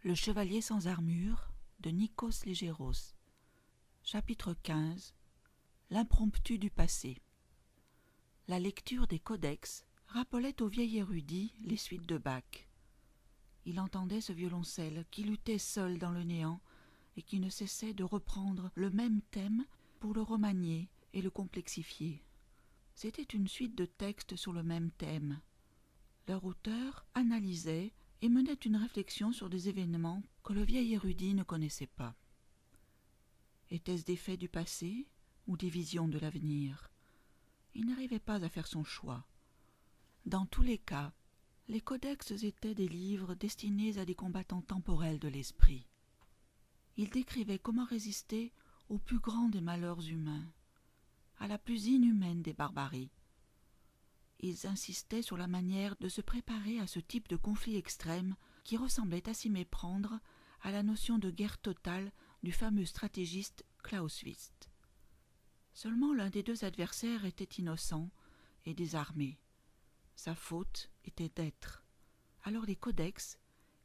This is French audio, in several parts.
Le chevalier sans armure de Nikos Légéros. Chapitre 15. L'impromptu du passé. La lecture des codex rappelait au vieil érudit les suites de Bach. Il entendait ce violoncelle qui luttait seul dans le néant et qui ne cessait de reprendre le même thème pour le remanier et le complexifier. C'était une suite de textes sur le même thème. Leur auteur analysait et menait une réflexion sur des événements que le vieil érudit ne connaissait pas. Étaient-ce des faits du passé ou des visions de l'avenir? Il n'arrivait pas à faire son choix. Dans tous les cas, les codex étaient des livres destinés à des combattants temporels de l'esprit. Ils décrivaient comment résister au plus grand des malheurs humains, à la plus inhumaine des barbaries. Ils insistaient sur la manière de se préparer à ce type de conflit extrême qui ressemblait à s'y méprendre à la notion de guerre totale du fameux stratégiste Clausewitz. Seulement l'un des deux adversaires était innocent et désarmé. Sa faute était d'être. Alors les codex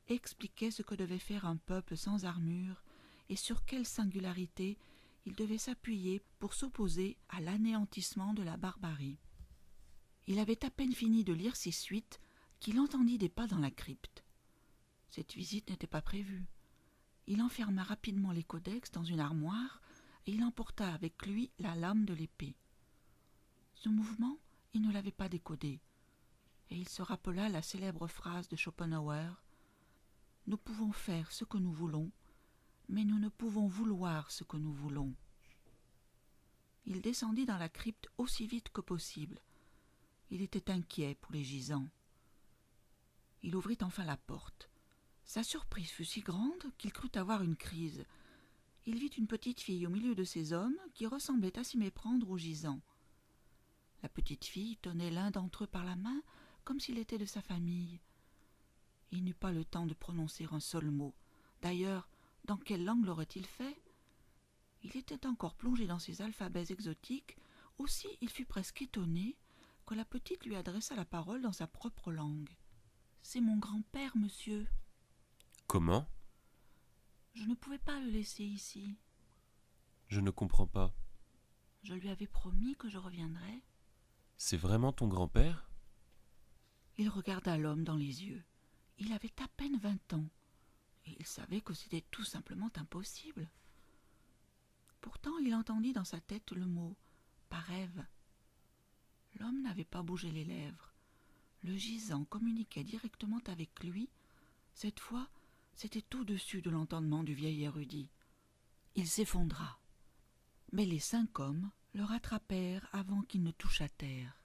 expliquaient ce que devait faire un peuple sans armure et sur quelle singularité il devait s'appuyer pour s'opposer à l'anéantissement de la barbarie. Il avait à peine fini de lire ces suites qu'il entendit des pas dans la crypte. Cette visite n'était pas prévue. Il enferma rapidement les codex dans une armoire et il emporta avec lui la lame de l'épée. Ce mouvement, il ne l'avait pas décodé, et il se rappela la célèbre phrase de Schopenhauer « Nous pouvons faire ce que nous voulons, mais nous ne pouvons vouloir ce que nous voulons. » Il descendit dans la crypte aussi vite que possible. Il était inquiet pour les gisants. Il ouvrit enfin la porte. Sa surprise fut si grande qu'il crut avoir une crise. Il vit une petite fille au milieu de ces hommes qui ressemblaient à s'y méprendre aux gisants. La petite fille tenait l'un d'entre eux par la main comme s'il était de sa famille. Il n'eut pas le temps de prononcer un seul mot. D'ailleurs, dans quelle langue l'aurait-il fait? Il était encore plongé dans ses alphabets exotiques, aussi il fut presque étonné que la petite lui adressa la parole dans sa propre langue. « C'est mon grand-père, monsieur. » « Comment ? » ?»« Je ne pouvais pas le laisser ici. »« Je ne comprends pas. »« Je lui avais promis que je reviendrais. » »« C'est vraiment ton grand-père ?» Il regarda l'homme dans les yeux. Il avait à peine 20 ans, et il savait que c'était tout simplement impossible. Pourtant, il entendit dans sa tête le mot « par rêve ». L'homme n'avait pas bougé les lèvres. Le gisant communiquait directement avec lui. Cette fois, c'était au-dessus de l'entendement du vieil érudit. Il s'effondra. Mais les 5 hommes le rattrapèrent avant qu'il ne touchât terre.